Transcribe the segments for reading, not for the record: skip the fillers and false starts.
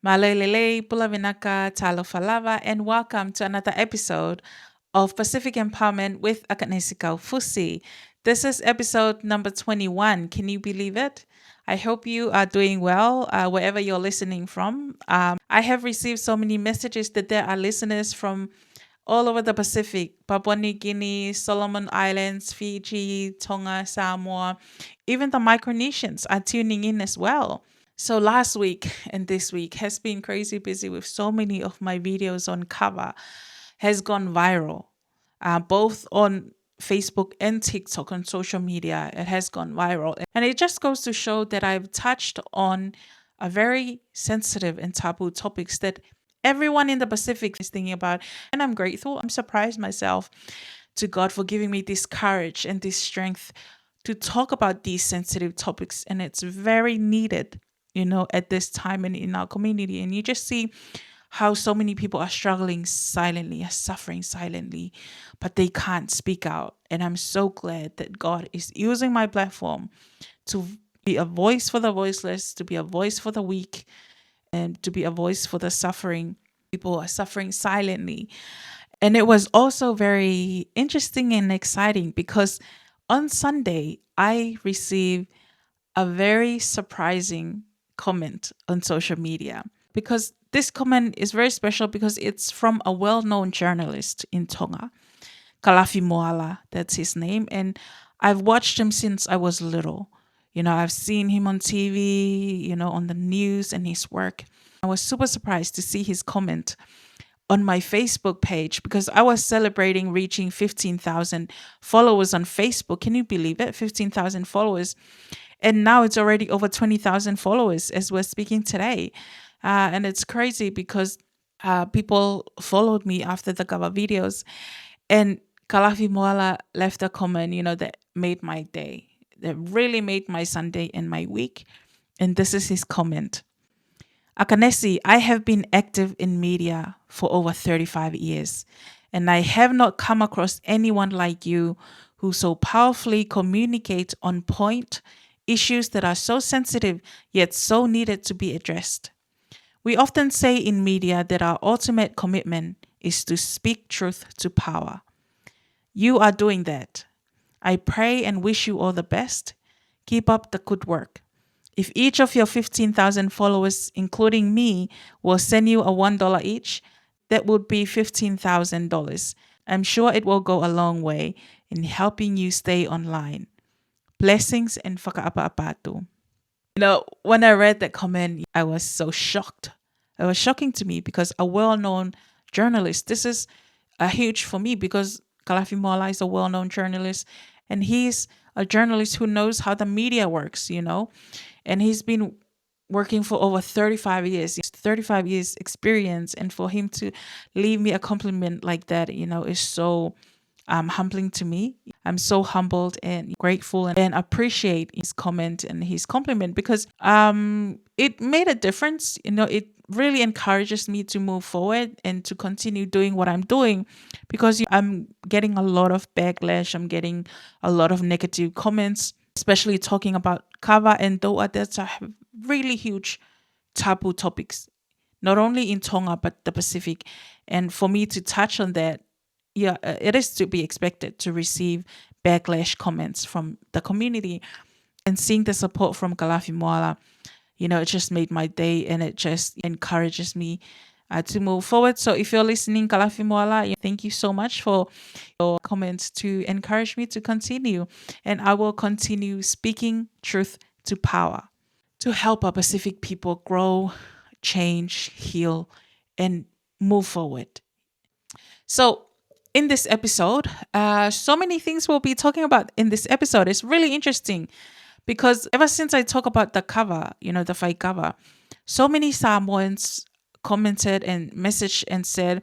Malelele, Pulavinaka, Talofalava, and welcome to another episode of Pacific Empowerment with Akanesika Fusi. This is episode number 21. Can you believe it? I hope you are doing well wherever you're listening from. I have received so many messages that there are listeners from all over the Pacific: Papua New Guinea, Solomon Islands, Fiji, Tonga, Samoa. Even the Micronesians are tuning in as well. So last week and this week has been crazy busy with so many of my videos on Kava has gone viral, both on Facebook and TikTok on social media. It has gone viral. And it just goes to show that I've touched on a very sensitive and taboo topics that everyone in the Pacific is thinking about. And I'm grateful. I'm surprised myself to God for giving me this courage and this strength to talk about these sensitive topics. And it's very needed, at this time and in our community. And you just see how so many people are struggling silently, are suffering silently, but they can't speak out. And I'm so glad that God is using my platform to be a voice for the voiceless, to be a voice for the weak, and to be a voice for the suffering. People are suffering silently. And it was also very interesting and exciting because on Sunday, I received a very surprising comment on social media, because this comment is very special because it's from a well-known journalist in Tonga, Kalafi Moala, that's his name. And I've watched him since I was little. I've seen him on TV, on the news and his work. I was super surprised to see his comment on my Facebook page because I was celebrating reaching 15,000 followers on Facebook. Can you believe it? 15,000 followers. And now it's already over 20,000 followers as we're speaking today. And it's crazy because people followed me after the Kava videos. And Kalafi Moala left a comment, that made my day. That really made my Sunday and my week. And this is his comment. Akanesi, I have been active in media for over 35 years, and I have not come across anyone like you who so powerfully communicate on point issues that are so sensitive yet so needed to be addressed. We often say in media that our ultimate commitment is to speak truth to power. You are doing that. I pray and wish you all the best. Keep up the good work. If each of your 15,000 followers, including me, will send you a $1 each, that would be $15,000. I'm sure it will go a long way in helping you stay online. Blessings and whakaapa-apatu. When I read that comment, I was so shocked. It was shocking to me because a well-known journalist, this is a huge for me because Kalafi Moala is a well-known journalist and he's a journalist who knows how the media works, and he's been working for over 35 years, 35 years experience. And for him to leave me a compliment like that, is so humbling to me. I'm so humbled and grateful and appreciate his comment and his compliment because it made a difference. It really encourages me to move forward and to continue doing what I'm doing because I'm getting a lot of backlash. I'm getting a lot of negative comments, especially talking about Kava and Doa. That's a really huge taboo topics, not only in Tonga, but the Pacific. And for me to touch on that, it is to be expected to receive backlash comments from the community. And seeing the support from Kalafi Moala, it just made my day and it just encourages me to move forward. So if you're listening, Kalafi Moala, thank you so much for your comments to encourage me to continue. And I will continue speaking truth to power to help our Pacific people grow, change, heal, and move forward. So in this episode, so many things we'll be talking about in this episode. It's really interesting because ever since I talk about the Kava, the Faikava, so many Samoans commented and messaged and said,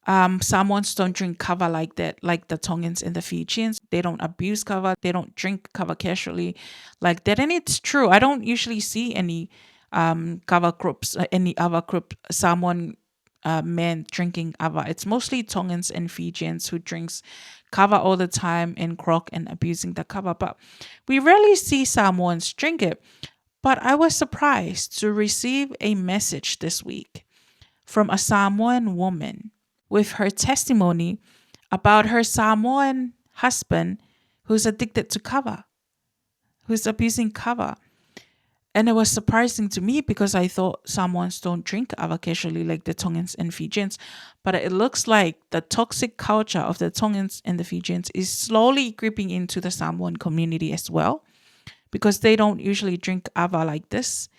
Samoans don't drink Kava like that, like the Tongans and the Fijians. They don't abuse Kava. They don't drink Kava casually like that. And it's true. I don't usually see any Kava groups, any other group, Samoan men drinking Kava. It's mostly Tongans and Fijians who drinks Kava all the time and grog and abusing the Kava. But we rarely see Samoans drink it. But I was surprised to receive a message this week from a Samoan woman with her testimony about her Samoan husband who's addicted to kava, who's abusing kava. And it was surprising to me because I thought Samoans don't drink kava casually like the Tongans and Fijians. But it looks like the toxic culture of the Tongans and the Fijians is slowly creeping into the Samoan community as well because they don't usually drink kava like this.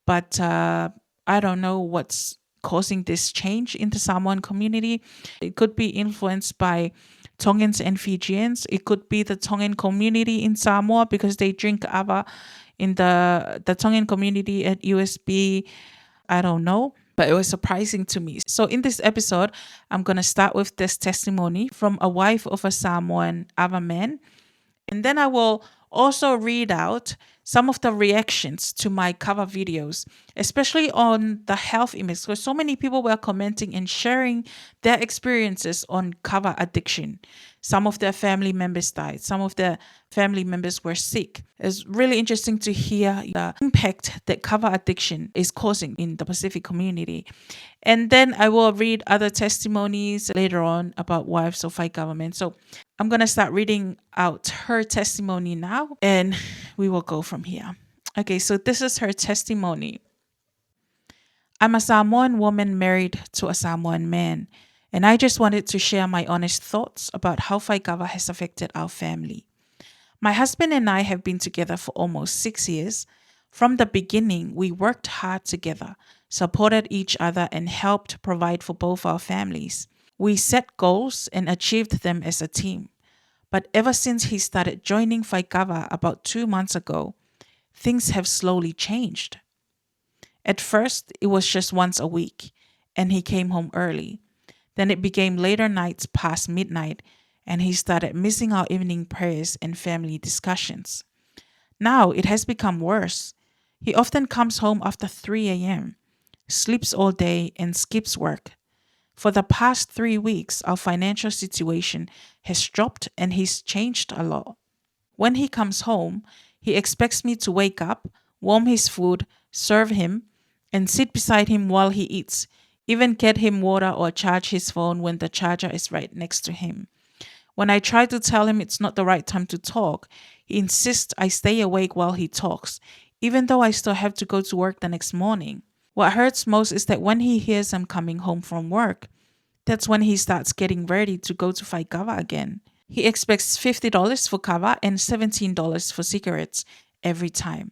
But I don't know what's causing this change in the Samoan community. It could be influenced by Tongans and Fijians. It could be the Tongan community in Samoa because they drink kava in the Tongan community at USB. I don't know, but it was surprising to me. So in this episode, I'm gonna start with this testimony from a wife of a Samoan Ava man, and then I will also read out some of the reactions to my cover videos, especially on the health image, because so many people were commenting and sharing their experiences on cover addiction. Some of their family members died, some of their family members were sick. It's really interesting to hear the impact that cover addiction is causing in the Pacific community. And then I will read other testimonies later on about wives of Faikava government. So I'm going to start reading out her testimony now and we will go from here. Okay, so this is her testimony. I'm a Samoan woman married to a Samoan man, and I just wanted to share my honest thoughts about how Faikava has affected our family. My husband and I have been together for almost 6 years. From the beginning, we worked hard together, supported each other, and helped provide for both our families. We set goals and achieved them as a team. But ever since he started joining Faikava about 2 months ago, things have slowly changed. At first, it was just once a week, and he came home early. Then it became later nights past midnight, and he started missing our evening prayers and family discussions. Now it has become worse. He often comes home after 3 a.m., sleeps all day, and skips work. For the past 3 weeks, our financial situation has dropped and he's changed a lot. When he comes home, he expects me to wake up, warm his food, serve him, and sit beside him while he eats, even get him water or charge his phone when the charger is right next to him. When I try to tell him it's not the right time to talk, he insists I stay awake while he talks, even though I still have to go to work the next morning. What hurts most is that when he hears I'm coming home from work, that's when he starts getting ready to go to fight Kava again. He expects $50 for Kava and $17 for cigarettes every time.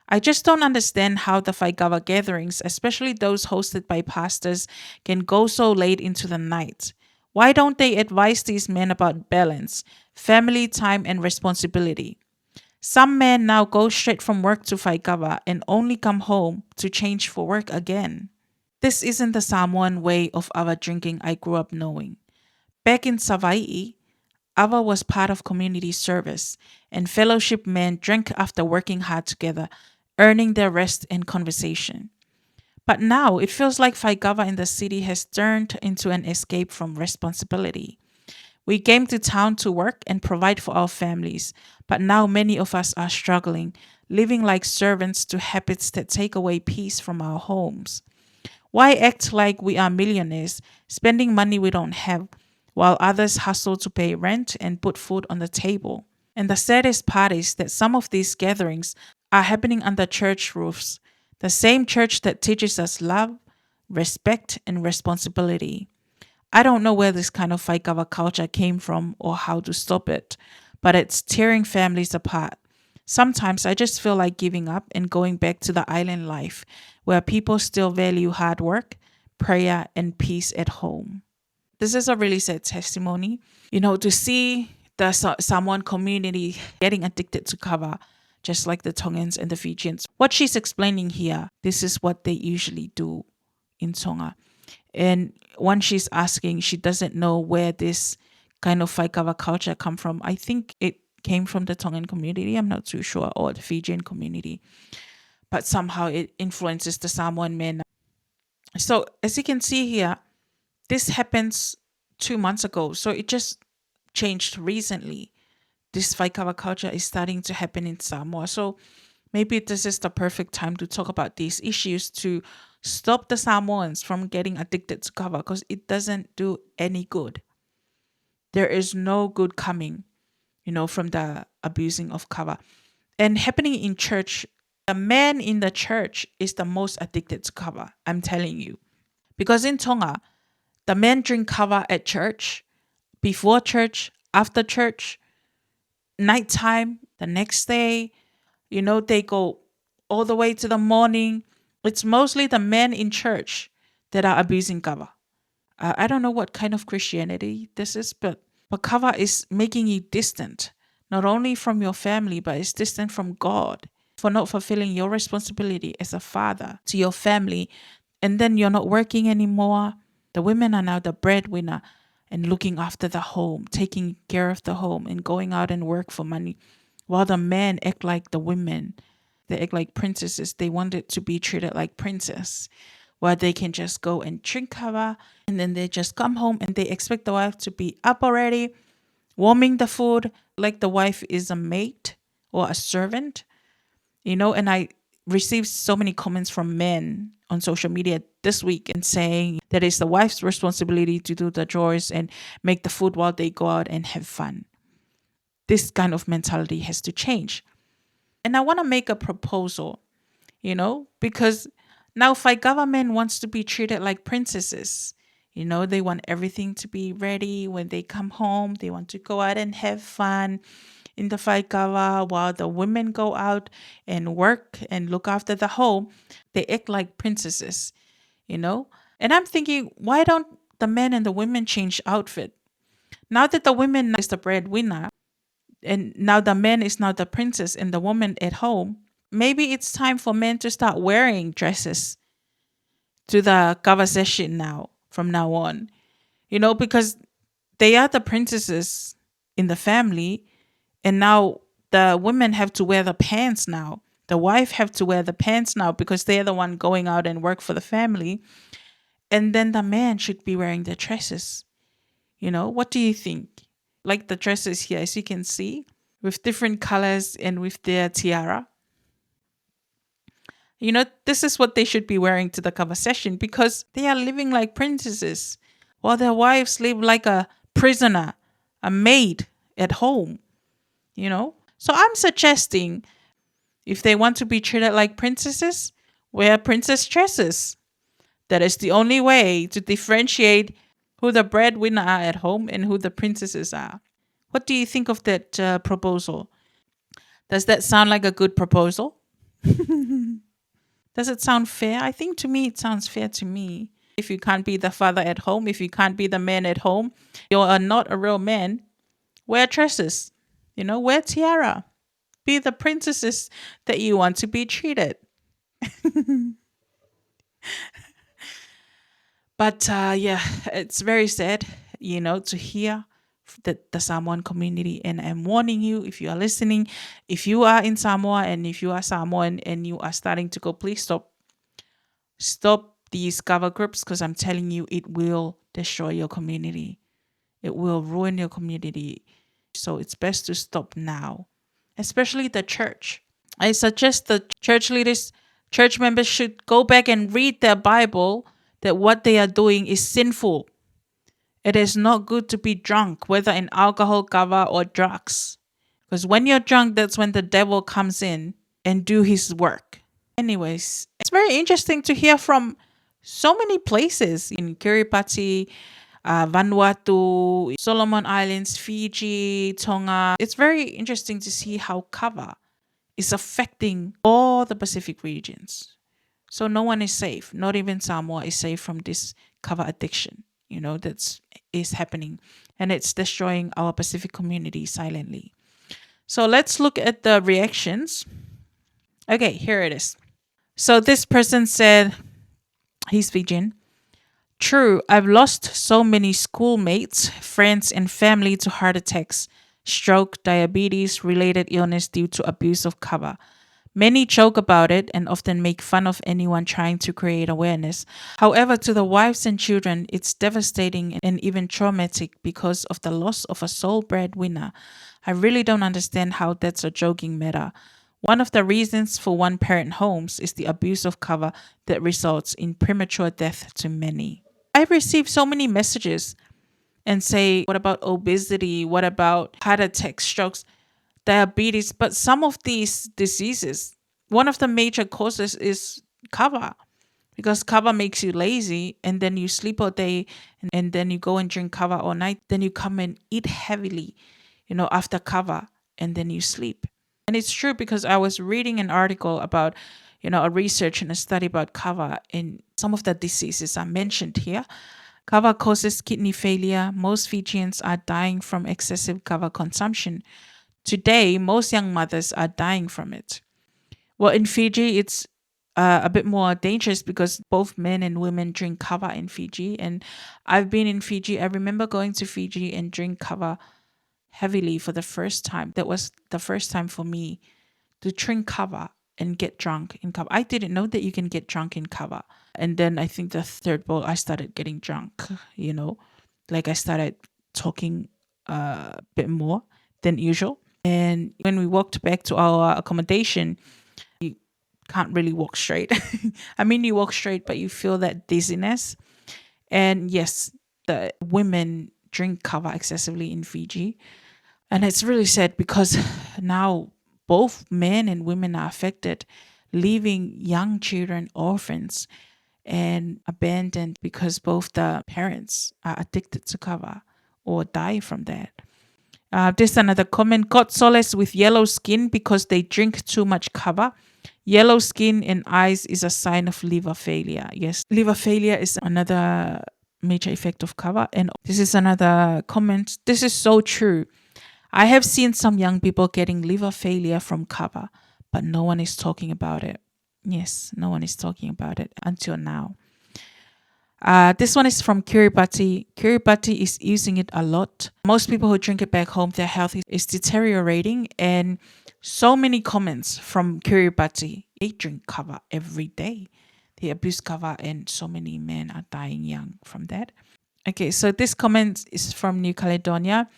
I just don't understand how the Faikava gatherings, especially those hosted by pastors, can go so late into the night. Why don't they advise these men about balance, family time, and responsibility? Some men now go straight from work to Faikava and only come home to change for work again. This isn't the Samoan way of Ava drinking I grew up knowing. Back in Savaii, Ava was part of community service, and fellowship men drank after working hard together, earning their rest and conversation. But now it feels like Faikava in the city has turned into an escape from responsibility. We came to town to work and provide for our families, but now many of us are struggling, living like servants to habits that take away peace from our homes. Why act like we are millionaires, spending money we don't have, while others hustle to pay rent and put food on the table? And the saddest part is that some of these gatherings are happening under church roofs, the same church that teaches us love, respect, and responsibility. I don't know where this kind of Faikava culture came from or how to stop it, but it's tearing families apart. Sometimes I just feel like giving up and going back to the island life where people still value hard work, prayer, and peace at home. This is a really sad testimony. To see the Samoan community getting addicted to kava, just like the Tongans and the Fijians. What she's explaining here, this is what they usually do in Tonga. And when she's asking, she doesn't know where this kind of Faikava culture come from. I think it came from the Tongan community, I'm not too sure, or the Fijian community. But somehow it influences the Samoan men. So as you can see here, this happens 2 months ago. So it just changed recently. This Faikava culture is starting to happen in Samoa. So Maybe this is the perfect time to talk about these issues to stop the Samoans from getting addicted to kava because it doesn't do any good. There is no good coming, from the abusing of kava. And happening in church, the man in the church is the most addicted to kava, I'm telling you. Because in Tonga, the men drink kava at church, before church, after church, nighttime, the next day, they go all the way to the morning. It's mostly the men in church that are abusing kava. I don't know what kind of Christianity this is, but kava is making you distant, not only from your family, but it's distant from God for not fulfilling your responsibility as a father to your family. And then you're not working anymore. The women are now the breadwinner and looking after the home, taking care of the home and going out and work for money. While the men act like the women, they act like princesses. They wanted to be treated like princess, where they can just go and drink kava and then they just come home and they expect the wife to be up already, warming the food like the wife is a maid or a servant, and I received so many comments from men on social media this week and saying that it's the wife's responsibility to do the chores and make the food while they go out and have fun. This kind of mentality has to change. And I want to make a proposal, because now Faikava men wants to be treated like princesses. They want everything to be ready when they come home. They want to go out and have fun in the Faikava while the women go out and work and look after the home. They act like princesses, you know? And I'm thinking, why don't the men and the women change outfit? Now that the women is the breadwinner, and now the man is now the princess and the woman at home, maybe it's time for men to start wearing dresses to the Kava session now, from now on, because they are the princesses in the family, and now the women have to wear the pants now. The wife have to wear the pants now because they're the one going out and work for the family. And then the man should be wearing the dresses. What do you think? Like the dresses here, as you can see, with different colors and with their tiara. This is what they should be wearing to the cover session because they are living like princesses while their wives live like a prisoner, a maid at home, So I'm suggesting if they want to be treated like princesses, wear princess dresses. That is the only way to differentiate who the breadwinner are at home and who the princesses are. What do you think of that proposal? Does that sound like a good proposal? Does it sound fair? I think to me, it sounds fair to me. If you can't be the father at home, if you can't be the man at home, you are not a real man. Wear dresses, wear tiara. Be the princesses that you want to be treated. But yeah, it's very sad, to hear that the Samoan community. And I'm warning you, if you are listening, if you are in Samoa and if you are Samoan and you are starting to go, please stop. Stop these cover groups because I'm telling you, it will destroy your community. It will ruin your community. So it's best to stop now, especially the church. I suggest the church leaders, church members should go back and read their Bible that what they are doing is sinful. It is not good to be drunk, whether in alcohol, kava, or drugs. Because when you're drunk, that's when the devil comes in and do his work. Anyways, it's very interesting to hear from so many places in Kiribati, Vanuatu, Solomon Islands, Fiji, Tonga. It's very interesting to see how kava is affecting all the Pacific regions. So no one is safe. Not even Samoa is safe from this kava addiction. That's is happening, and it's destroying our Pacific community silently. So let's look at the reactions. Okay, here it is. So this person said, he's Fijian. True, I've lost so many schoolmates, friends, and family to heart attacks, stroke, diabetes, related illness due to abuse of kava. Many joke about it and often make fun of anyone trying to create awareness. However, to the wives and children, it's devastating and even traumatic because of the loss of a sole breadwinner. I really don't understand how that's a joking matter. One of the reasons for one parent homes is the abuse of kava that results in premature death to many. I've received so many messages and say, what about obesity? What about heart attacks, strokes, diabetes? But some of these diseases, one of the major causes is kava, because kava makes you lazy and then you sleep all day and then you go and drink kava all night. Then you come and eat heavily, after kava, and then you sleep. And it's true because I was reading an article about, a research and a study about kava, and some of the diseases are mentioned here. Kava causes kidney failure. Most Fijians are dying from excessive kava consumption. Today, most young mothers are dying from it. Well, in Fiji, it's a bit more dangerous because both men and women drink kava in Fiji. And I've been in Fiji. I remember going to Fiji and drink kava heavily for the first time. That was the first time for me to drink kava and get drunk in kava. I didn't know that you can get drunk in kava. And then I think the third bowl, I started getting drunk, like I started talking a bit more than usual. And when we walked back to our accommodation, you can't really walk straight. I mean, you walk straight, but you feel that dizziness. And yes, the women drink kava excessively in Fiji. And it's really sad because now both men and women are affected, leaving young children orphans and abandoned because both the parents are addicted to kava or die from that. There's another comment. Got solace with yellow skin because they drink too much kava. Yellow skin and eyes is a sign of liver failure. Yes, liver failure is another major effect of kava. And this is another comment. This is so true. I have seen some young people getting liver failure from kava, but no one is talking about it. Yes, no one is talking about it until now. This one is from Kiribati. Kiribati is using it a lot. Most people who drink it back home, their health is deteriorating. And so many comments from Kiribati. They drink kava every day. They abuse kava and so many men are dying young from that. Okay, so this comment is from New Caledonia.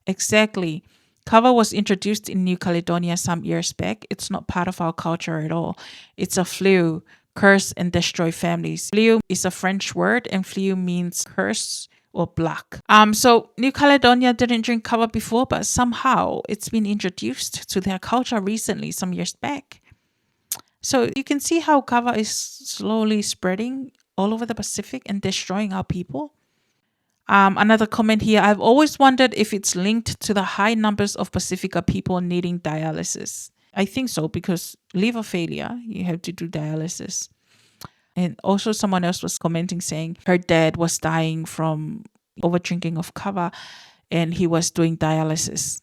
Exactly. Kava was introduced in New Caledonia some years back. It's not part of our culture at all. It's a flu, curse and destroy families. Flu is a French word and flu means curse or black. So New Caledonia didn't drink kava before, but somehow it's been introduced to their culture recently, some years back. So you can see how kava is slowly spreading all over the Pacific and destroying our people. Another comment here. I've always wondered if it's linked to the high numbers of Pacifica people needing dialysis. I think so because liver failure, you have to do dialysis. And also someone else was commenting saying her dad was dying from over drinking of kava and he was doing dialysis.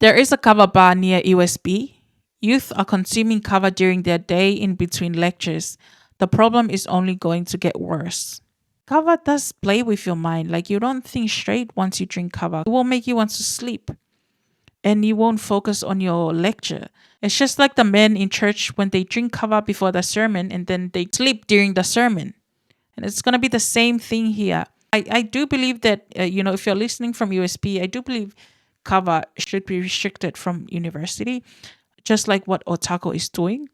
There is a kava bar near USB. Youth are consuming kava during their day in between lectures. The problem is only going to get worse. Kava does play with your mind. Like you don't think straight once you drink kava. It will make you want to sleep. And you won't focus on your lecture. It's just like the men in church when they drink kava before the sermon and then they sleep during the sermon. And it's going to be the same thing here. I do believe that, if you're listening from USB, I do believe kava should be restricted from university, just like what Otago is doing.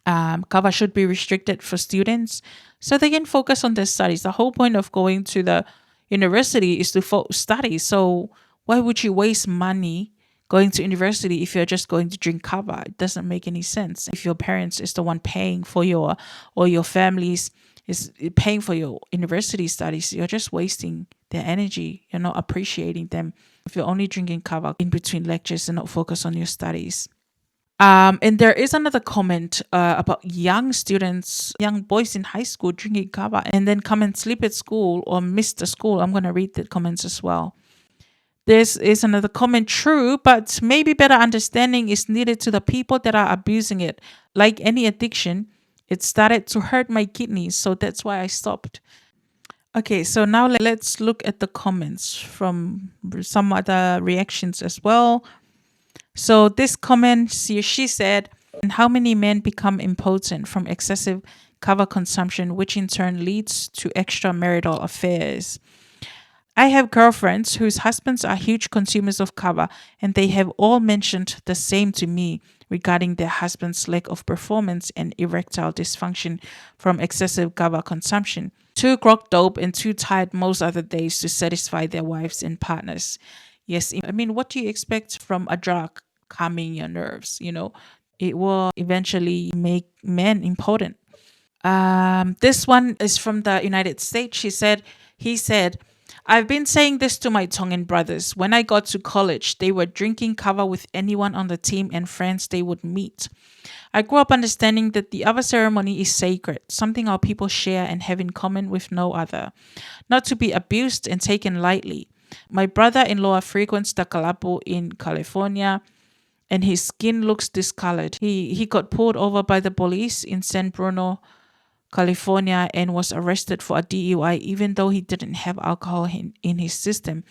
Kava should be restricted for students so they can focus on their studies. The whole point of going to the university is to study. So why would you waste money going to university if you're just going to drink kava? It doesn't make any sense. If your parents is the one paying for your, or your families is paying for your university studies, you're just wasting their energy. You're not appreciating them if you're only drinking kava in between lectures and not focus on your studies. And there is another comment about young students, young boys in high school drinking kava and then come and sleep at school or miss the school. I'm going to read the comments as well. This is another comment. True, but maybe better understanding is needed to the people that are abusing it. Like any addiction, it started to hurt my kidneys, so that's why I stopped. Okay, so now let's look at the comments from some other reactions as well. So this comment, she said, and how many men become impotent from excessive kava consumption, which in turn leads to extramarital affairs. I have girlfriends whose husbands are huge consumers of kava, and they have all mentioned the same to me, regarding their husband's lack of performance and erectile dysfunction from excessive kava consumption. Too grog dope and too tired most other days to satisfy their wives and partners. Yes, I mean, what do you expect from a drug calming your nerves? It will eventually make men important. This one is from the United States. He said, I've been saying this to my Tongan brothers. When I got to college, they were drinking kava with anyone on the team and friends they would meet. I grew up understanding that the other ceremony is sacred, something our people share and have in common with no other, not to be abused and taken lightly. My brother-in-law frequents the Kalapu in California, and his skin looks discolored. He got pulled over by the police in San Bruno, California, and was arrested for a DUI even though he didn't have alcohol in his system.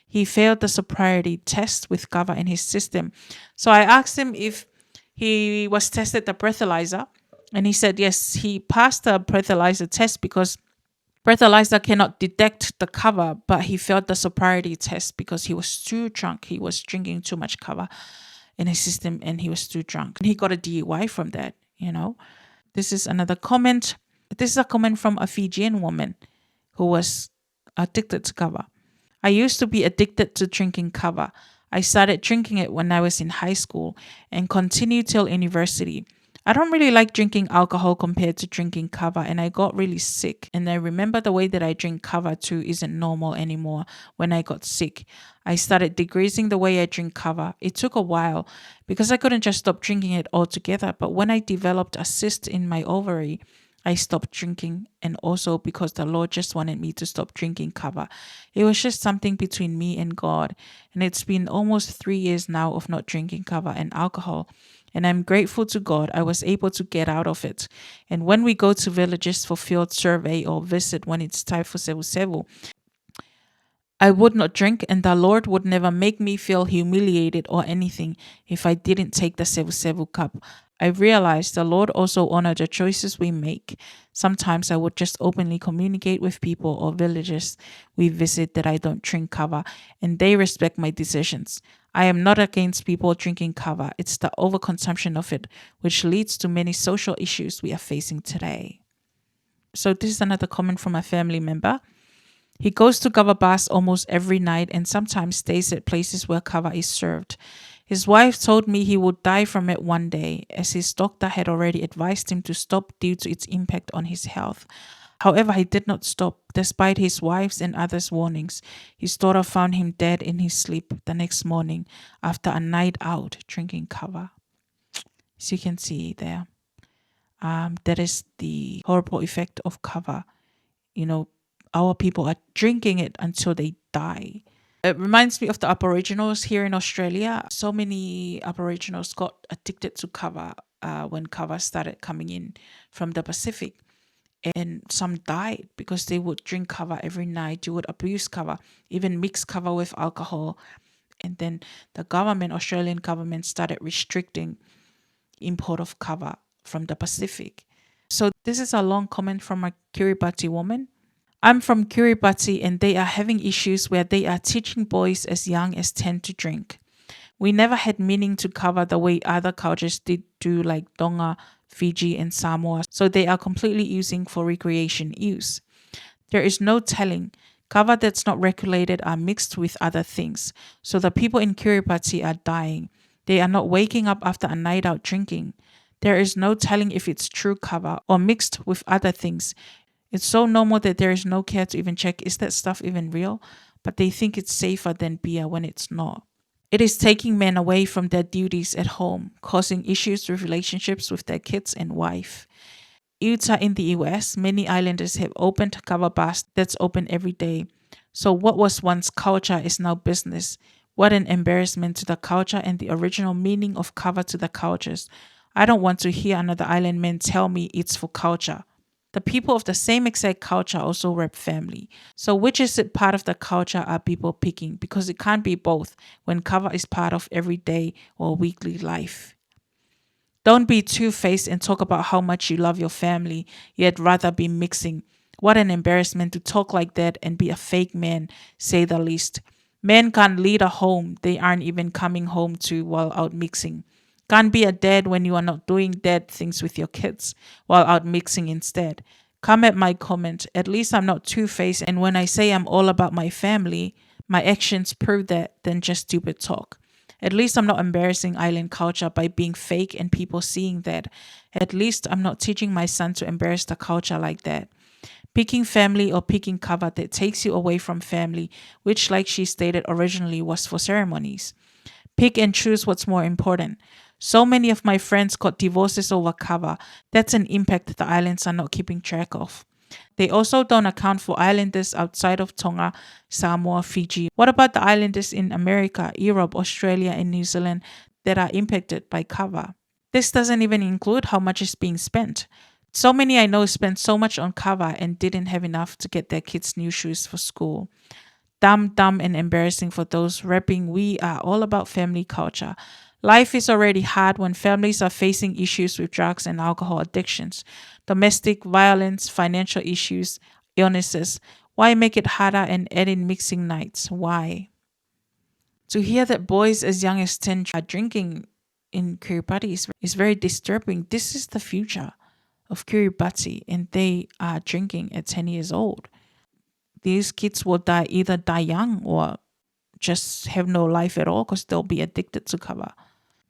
He failed the sobriety test with kava in his system. So I asked him if he was tested the breathalyzer, and he said yes, he passed the breathalyzer test because breathalyzer cannot detect the kava, but he failed the sobriety test because he was too drunk. He was drinking too much kava in his system and he was too drunk. And he got a DUI from that. This is another comment. This is a comment from a Fijian woman who was addicted to kava. I used to be addicted to drinking kava. I started drinking it when I was in high school and continued till university. I don't really like drinking alcohol compared to drinking kava, and I got really sick. And I remember the way that I drink kava too isn't normal anymore when I got sick. I started decreasing the way I drink kava. It took a while because I couldn't just stop drinking it altogether. But when I developed a cyst in my ovary, I stopped drinking, and also because the Lord just wanted me to stop drinking kava. It was just something between me and God, and it's been almost 3 years now of not drinking kava and alcohol, and I'm grateful to God I was able to get out of it. And when we go to villages for field survey or visit when it's time for sevu sevu, I would not drink, and the Lord would never make me feel humiliated or anything if I didn't take the sevu sevu cup. I realized the Lord also honored the choices we make. Sometimes I would just openly communicate with people or villagers we visit that I don't drink kava, and they respect my decisions. I am not against people drinking kava. It's the overconsumption of it, which leads to many social issues we are facing today. So this is another comment from a family member. He goes to kava bars almost every night and sometimes stays at places where kava is served. His wife told me he would die from it one day, as his doctor had already advised him to stop due to its impact on his health. However, he did not stop, despite his wife's and others' warnings. His daughter found him dead in his sleep the next morning after a night out drinking kava. As you can see there, that is the horrible effect of kava. Our people are drinking it until they die. It reminds me of the Aboriginals here in Australia. So many Aboriginals got addicted to kava when kava started coming in from the Pacific. And some died because they would drink kava every night. They would abuse kava, even mix kava with alcohol. And then the Australian government started restricting import of kava from the Pacific. So this is a long comment from a Kiribati woman. I'm from Kiribati, and they are having issues where they are teaching boys as young as 10 to drink. We never had meaning to kava the way other cultures did do, like Tonga, Fiji, and Samoa, so they are completely using for recreation use. There is no telling. Kava that's not regulated are mixed with other things, so the people in Kiribati are dying. They are not waking up after a night out drinking. There is no telling if it's true kava or mixed with other things. It's so normal that there is no care to even check, is that stuff even real? But they think it's safer than beer when it's not. It is taking men away from their duties at home, causing issues with relationships with their kids and wife. Utah in the US, many islanders have opened kava bars that's open every day. So what was once culture is now business. What an embarrassment to the culture and the original meaning of kava to the cultures. I don't want to hear another island man tell me it's for culture. The people of the same exact culture also rep family. So which is it part of the culture are people picking? Because it can't be both when kava is part of everyday or weekly life. Don't be two-faced and talk about how much you love your family, yet rather be mixing. What an embarrassment to talk like that and be a fake man, say the least. Men can't lead a home they aren't even coming home to while out mixing. Can't be a dad when you are not doing dad things with your kids while out mixing instead. Come at my comment. At least I'm not two-faced, and when I say I'm all about my family, my actions prove that than just stupid talk. At least I'm not embarrassing island culture by being fake and people seeing that. At least I'm not teaching my son to embarrass the culture like that. Picking family or picking kava that takes you away from family, which, like she stated originally, was for ceremonies. Pick and choose what's more important. So many of my friends got divorces over kava. That's an impact that the islands are not keeping track of. They also don't account for islanders outside of Tonga, Samoa, Fiji. What about the islanders in America, Europe, Australia, and New Zealand that are impacted by kava? This doesn't even include how much is being spent. So many I know spent so much on kava and didn't have enough to get their kids new shoes for school. Dumb, and embarrassing for those rapping. We are all about family culture. Life is already hard when families are facing issues with drugs and alcohol addictions, domestic violence, financial issues, illnesses. Why make it harder and add in mixing nights? Why? To hear that boys as young as 10 are drinking in Kiribati is very disturbing. This is the future of Kiribati, and they are drinking at 10 years old. These kids will either die young or just have no life at all because they'll be addicted to kava.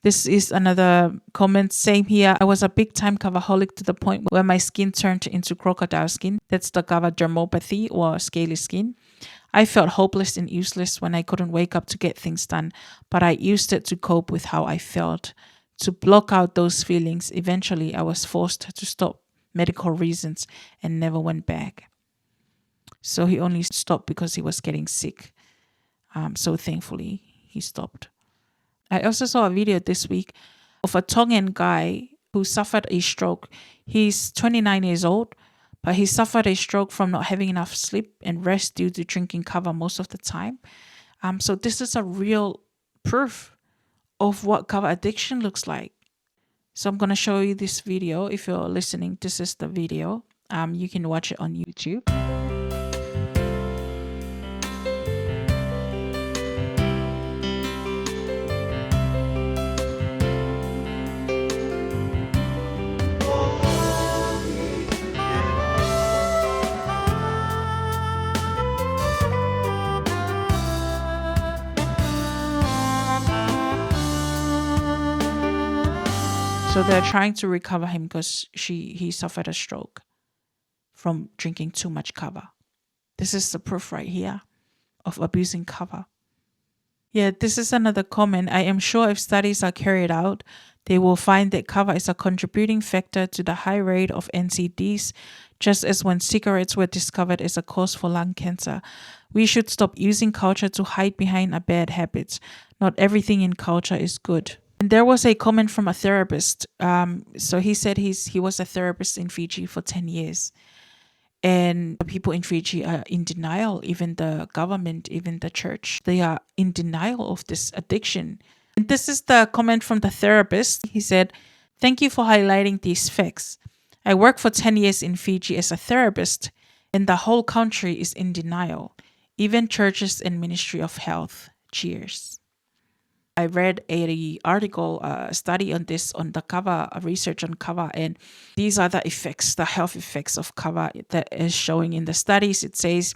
This is another comment. Same here. I was a big time kavaholic to the point where my skin turned into crocodile skin. That's the kava dermopathy or scaly skin. I felt hopeless and useless when I couldn't wake up to get things done, but I used it to cope with how I felt. To block out those feelings, eventually I was forced to stop medical reasons and never went back. So he only stopped because he was getting sick. So thankfully he stopped. I also saw a video this week of a Tongan guy who suffered a stroke. He's 29 years old, but he suffered a stroke from not having enough sleep and rest due to drinking kava most of the time. So this is a real proof of what kava addiction looks like. So I'm going to show you this video. If you're listening, this is the video. You can watch it on YouTube. So they're trying to recover him because he suffered a stroke from drinking too much kava. This is the proof right here of abusing kava. Yeah, this is another comment. I am sure if studies are carried out, they will find that kava is a contributing factor to the high rate of NCDs, just as when cigarettes were discovered as a cause for lung cancer. We should stop using culture to hide behind our bad habits. Not everything in culture is good. And there was a comment from a therapist. So he said he was a therapist in Fiji for 10 years. And the people in Fiji are in denial, even the government, even the church. They are in denial of this addiction. And this is the comment from the therapist. He said, "Thank you for highlighting these facts. I worked for 10 years in Fiji as a therapist, and the whole country is in denial, even churches and Ministry of Health. Cheers." I read a article, a study on this, on the kava, research on kava, and these are the effects, the health effects of kava that is showing in the studies. It says,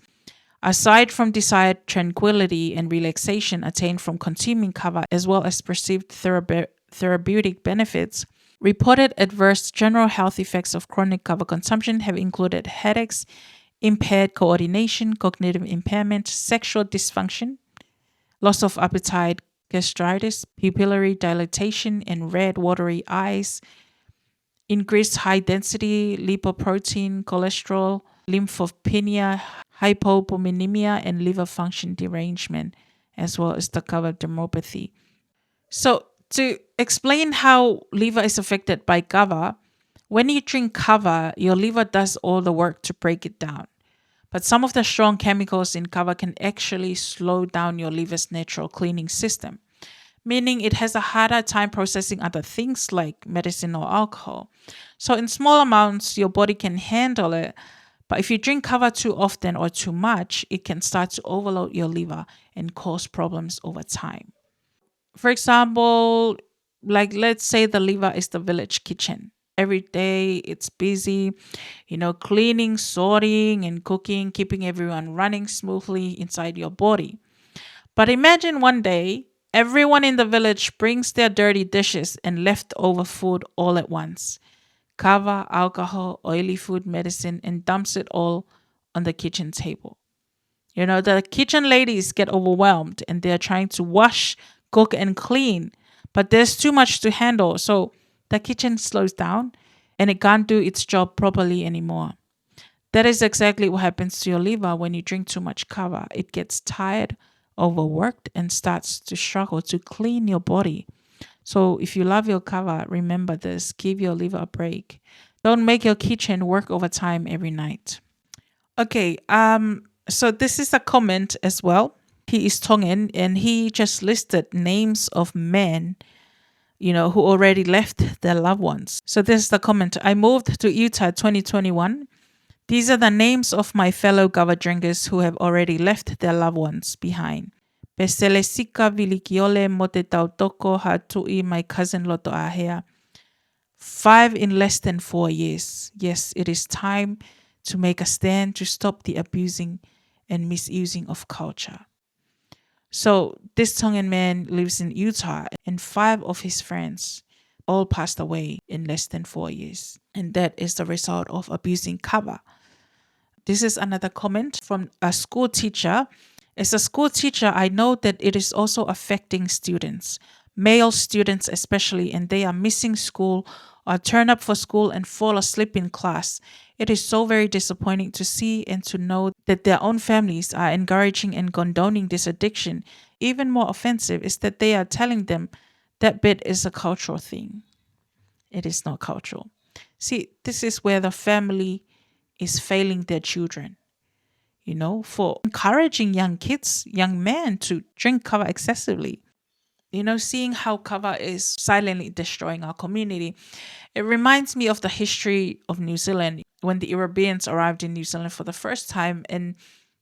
aside from desired tranquility and relaxation attained from consuming kava, as well as perceived therapeutic benefits, reported adverse general health effects of chronic kava consumption have included headaches, impaired coordination, cognitive impairment, sexual dysfunction, loss of appetite, gastritis, pupillary dilatation, and red watery eyes, increased high density lipoprotein, cholesterol, lymphopenia, hypopominemia, and liver function derangement, as well as the kava dermopathy. So to explain how liver is affected by kava, when you drink kava, your liver does all the work to break it down. But some of the strong chemicals in kava can actually slow down your liver's natural cleaning system, meaning it has a harder time processing other things like medicine or alcohol. So in small amounts, your body can handle it. But if you drink kava too often or too much, it can start to overload your liver and cause problems over time. For example, Like, let's say the liver is the village kitchen. Every day it's busy, cleaning, sorting, and cooking, keeping everyone running smoothly inside your body. But imagine one day, everyone in the village brings their dirty dishes and leftover food all at once: kava, alcohol, oily food, medicine, and dumps it all on the kitchen table. The kitchen ladies get overwhelmed and they're trying to wash, cook, and clean, but there's too much to handle. So the kitchen slows down and it can't do its job properly anymore. That is exactly what happens to your liver when you drink too much kava. It gets tired, overworked, and starts to struggle to clean your body. So if you love your kava, remember this: give your liver a break. Don't make your kitchen work overtime every night. Okay, so this is a comment as well. He is Tongan and he just listed names of men, who already left their loved ones. So this is the comment. I moved to Utah 2021. These are the names of my fellow Kava drinkers who have already left their loved ones behind. Peselesika Vilikiole Mote Tautoko Hatui, my cousin Loto Ahea. 5 in less than 4 years. Yes, it is time to make a stand to stop the abusing and misusing of culture. So this Tongan man lives in Utah and 5 of his friends all passed away in less than 4 years. And that is the result of abusing kava. This is another comment from a school teacher. As a school teacher, I know that it is also affecting students, male students especially, and they are missing school or turn up for school and fall asleep in class. It is so very disappointing to see and to know that their own families are encouraging and condoning this addiction. Even more offensive is that they are telling them that bit is a cultural thing. It is not cultural. See, this is where the family is failing their children, for encouraging young kids, young men to drink kava excessively. Seeing how kava is silently destroying our community. It reminds me of the history of New Zealand when the Europeans arrived in New Zealand for the first time and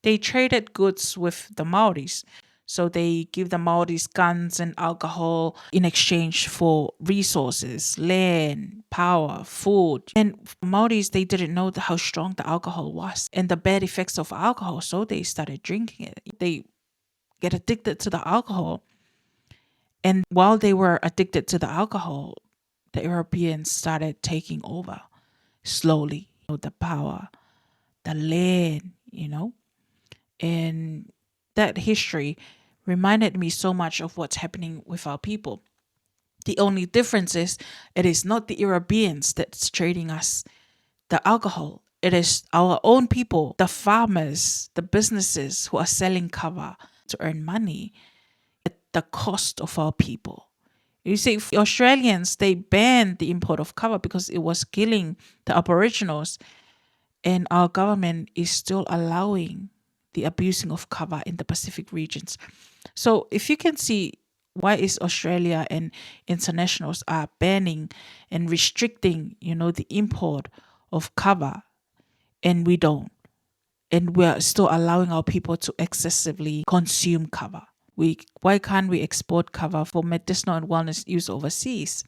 they traded goods with the Maoris. So they give the Maoris guns and alcohol in exchange for resources, land, power, food. And Maoris, they didn't know how strong the alcohol was and the bad effects of alcohol. So they started drinking it. They get addicted to the alcohol. And while they were addicted to the alcohol, the Europeans started taking over slowly, the power, the land, and that history reminded me so much of what's happening with our people. The only difference is it is not the Europeans that's trading us the alcohol. It is our own people, the farmers, the businesses who are selling kava to earn money at the cost of our people. You see, Australians, they banned the import of kava because it was killing the Aboriginals. And our government is still allowing the abusing of kava in the Pacific regions. So if you can see, why is Australia and internationals are banning and restricting, the import of kava, and we don't. And we're still allowing our people to excessively consume kava. Why can't we export kava for medicinal and wellness use overseas?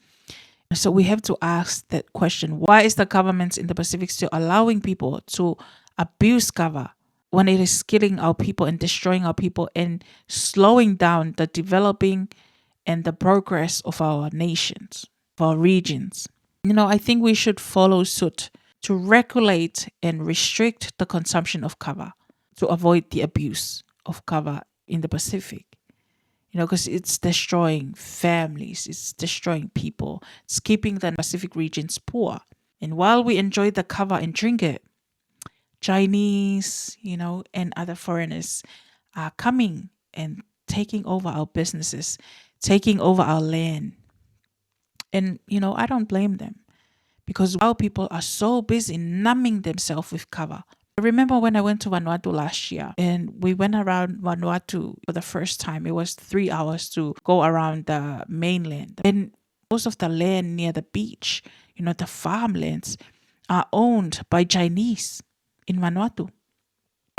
So we have to ask that question. Why is the government in the Pacific still allowing people to abuse kava when it is killing our people and destroying our people and slowing down the developing and the progress of our nations, of our regions? I think we should follow suit to regulate and restrict the consumption of kava to avoid the abuse of kava in the Pacific. Because it's destroying families, it's destroying people, it's keeping the Pacific regions poor. And while we enjoy the kava and drink it, Chinese, and other foreigners are coming and taking over our businesses, taking over our land. And, I don't blame them because our people are so busy numbing themselves with kava. I remember when I went to Vanuatu last year and we went around Vanuatu for the first time. It was 3 hours to go around the mainland. And most of the land near the beach, the farmlands, are owned by Chinese in Vanuatu.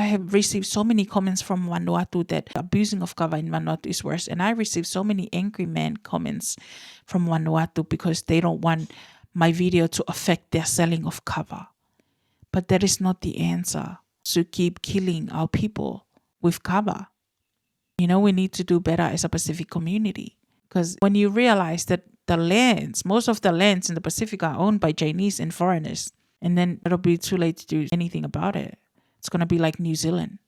I have received so many comments from Vanuatu that abusing of kava in Vanuatu is worse. And I received so many angry men comments from Vanuatu because they don't want my video to affect their selling of kava. But that is not the answer to keep killing our people with kava. We need to do better as a Pacific community. Because when you realize that most of the lands in the Pacific are owned by Chinese and foreigners, and then it'll be too late to do anything about it. It's going to be like New Zealand.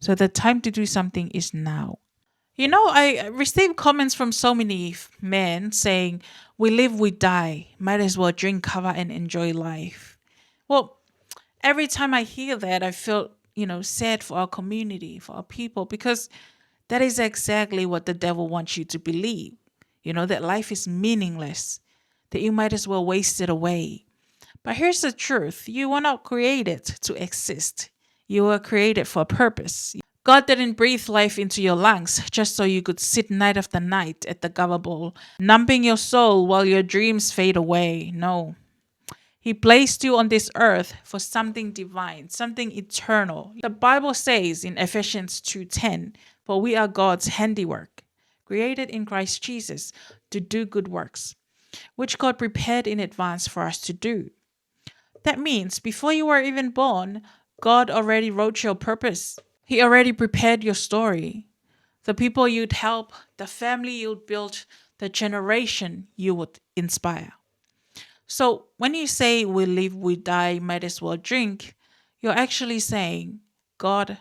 So the time to do something is now. I received comments from so many men saying, we live, we die. Might as well drink kava and enjoy life. Well, every time I hear that, I feel, sad for our community, for our people, because that is exactly what the devil wants you to believe. That life is meaningless, that you might as well waste it away. But here's the truth. You were not created to exist. You were created for a purpose. God didn't breathe life into your lungs just so you could sit night after night at the Kava bowl, numbing your soul while your dreams fade away. No. He placed you on this earth for something divine, something eternal. The Bible says in Ephesians 2:10, for we are God's handiwork, created in Christ Jesus to do good works, which God prepared in advance for us to do. That means before you were even born, God already wrote your purpose. He already prepared your story. The people you'd help, the family you'd build, the generation you would inspire. So when you say we live, we die, might as well drink, you're actually saying, God,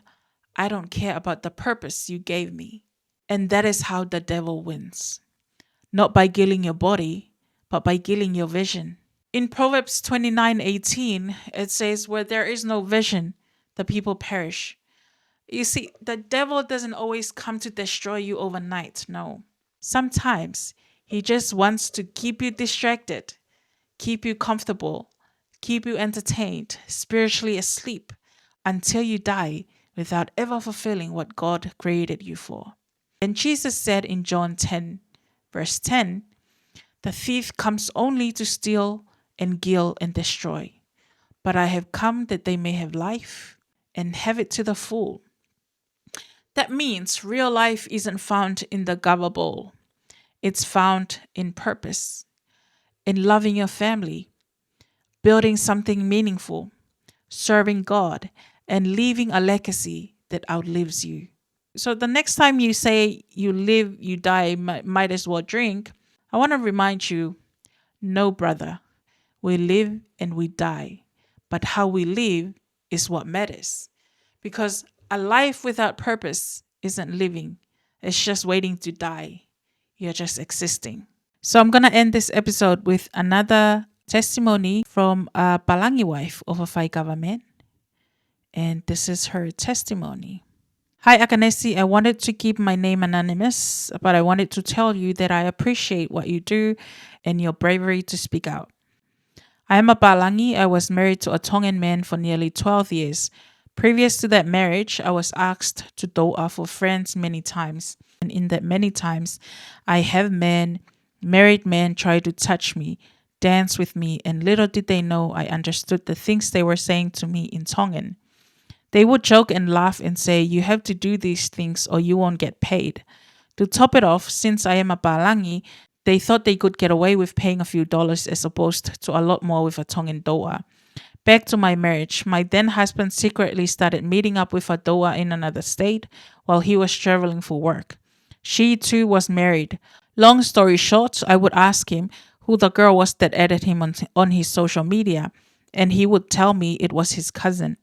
I don't care about the purpose you gave me. And that is how the devil wins. Not by killing your body, but by killing your vision. In Proverbs 29:18, it says, where there is no vision, the people perish. You see, the devil doesn't always come to destroy you overnight, no. Sometimes he just wants to keep you distracted, keep you comfortable, keep you entertained, spiritually asleep, until you die without ever fulfilling what God created you for. And Jesus said in John 10, verse 10, the thief comes only to steal and kill and destroy. But I have come that they may have life and have it to the full. That means real life isn't found in the Kava bowl. It's found in purpose, in loving your family, building something meaningful, serving God, and leaving a legacy that outlives you. So the next time you say you live, you die, might as well drink, I want to remind you, no, brother, we live and we die, but how we live is what matters. Because a life without purpose isn't living, it's just waiting to die. You're just existing. So I'm going to end this episode with another testimony from a Palangi wife of a Faikava man. And this is her testimony. Hi, Akanesi. I wanted to keep my name anonymous, but I wanted to tell you that I appreciate what you do and your bravery to speak out. I am a Palangi. I was married to a Tongan man for nearly 12 years. Previous to that marriage, I was asked to doa for friends many times. And in that many times, I have married men try to touch me, dance with me, and little did they know I understood the things they were saying to me in Tongan. They would joke and laugh and say, you have to do these things or you won't get paid. To top it off, since I am a Palangi, they thought they could get away with paying a few dollars as opposed to a lot more with a Tongan doa. Back to my marriage, my then husband secretly started meeting up with a doa in another state while he was traveling for work. She too was married. Long story short, I would ask him who the girl was that added him on his social media, and he would tell me it was his cousin.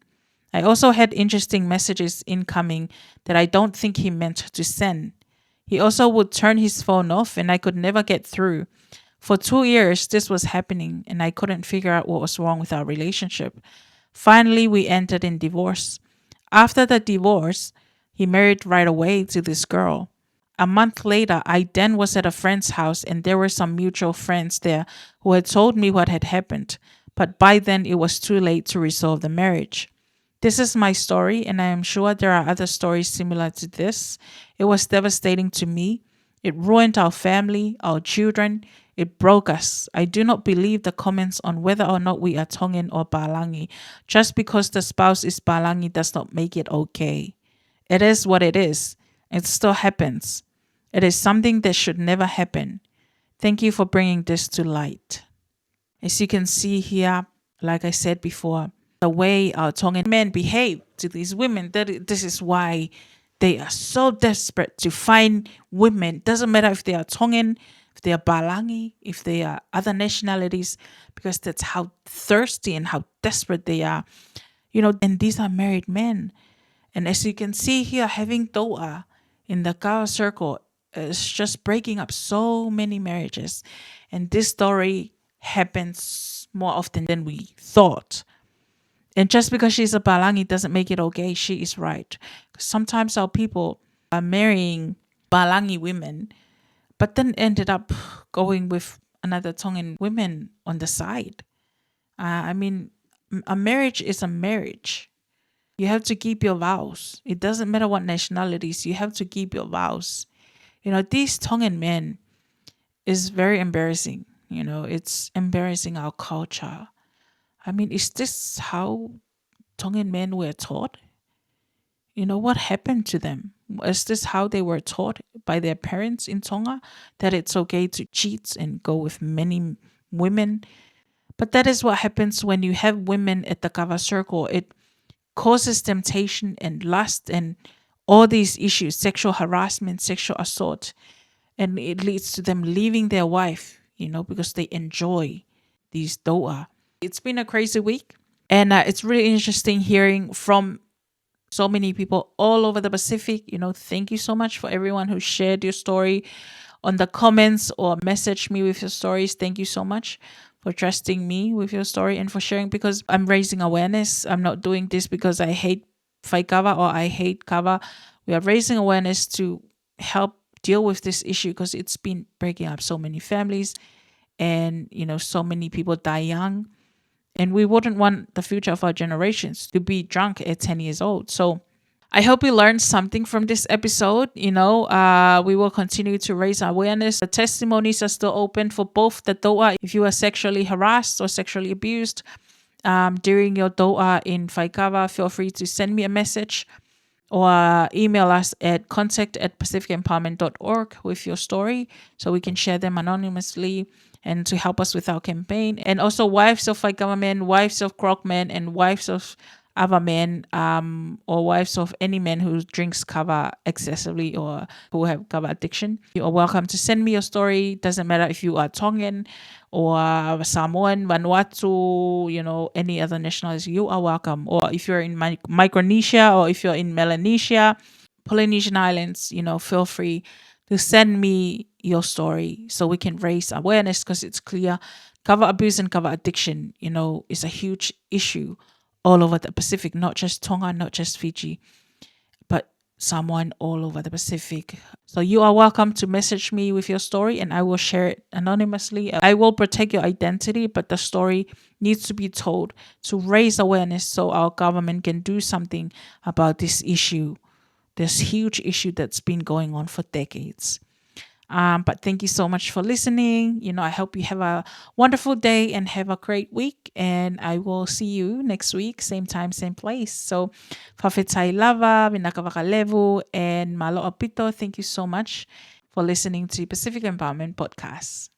I also had interesting messages incoming that I don't think he meant to send. He also would turn his phone off and I could never get through. For 2 years, this was happening and I couldn't figure out what was wrong with our relationship. Finally, we ended in divorce. After the divorce, he married right away to this girl. A month later, I then was at a friend's house and there were some mutual friends there who had told me what had happened, but by then it was too late to resolve the marriage. This is my story, and I am sure there are other stories similar to this. It was devastating to me, It ruined our family, our children. It broke us. I do not believe the comments on whether or not we are Tongan or Palangi. Just because the spouse is Palangi does not make it okay. It is what it is. It still happens. It is something that should never happen. Thank you for bringing this to light. As you can see here, like I said before, the way our Tongan men behave to these women, this is why they are so desperate to find women. Doesn't matter if they are Tongan, if they are Balangi, if they are other nationalities, because that's how thirsty and how desperate they are. And these are married men. And as you can see here, having Toa in the Kava circle is just breaking up so many marriages. And this story happens more often than we thought. And just because she's a Balangi doesn't make it okay. She is right. Sometimes our people are marrying Balangi women, but then ended up going with another Tongan women on the side. I mean, a marriage is a marriage. You have to keep your vows. It doesn't matter what nationalities, you have to keep your vows. These Tongan men is very embarrassing. It's embarrassing our culture. I mean, is this how Tongan men were taught? What happened to them? Is this how they were taught by their parents in Tonga? That it's okay to cheat and go with many women? But that is what happens when you have women at the Kava circle. It causes temptation and lust and all these issues, sexual harassment, sexual assault. And it leads to them leaving their wife, because they enjoy these doa. It's been a crazy week. And it's really interesting hearing from so many people all over the Pacific. Thank you so much for everyone who shared your story on the comments or messaged me with your stories. Thank you so much for trusting me with your story and for sharing, because I'm raising awareness. I'm not doing this because I hate Faikava or I hate Kava. We are raising awareness to help deal with this issue because it's been breaking up so many families and, so many people die young. And we wouldn't want the future of our generations to be drunk at 10 years old. So I hope you learned something from this episode. We will continue to raise awareness. The testimonies are still open for both the doa. If you are sexually harassed or sexually abused during your doa in Faikava, feel free to send me a message or email us at contact@pacificempowerment.org with your story so we can share them anonymously and to help us with our campaign. And also wives of Faikava men, wives of Krok men, and wives of other men or wives of any man who drinks Kava excessively or who have Kava addiction. You are welcome to send me your story. Doesn't matter if you are Tongan or Samoan, Vanuatu, any other nationality, you are welcome. Or if you're in Micronesia or if you're in Melanesia, Polynesian Islands, feel free to send me your story so we can raise awareness, because it's clear Kava abuse and Kava addiction, is a huge issue all over the Pacific, not just Tonga, not just Fiji, but Samoan all over the Pacific. So you are welcome to message me with your story and I will share it anonymously. I will protect your identity, but the story needs to be told to raise awareness so our government can do something about this issue, this huge issue that's been going on for decades. But thank you so much for listening. I hope you have a wonderful day and have a great week. And I will see you next week, same time, same place. So, Fafetai Lava, Vinakavakalevu, and Malo Apito, thank you so much for listening to Pacific Empowerment Podcast.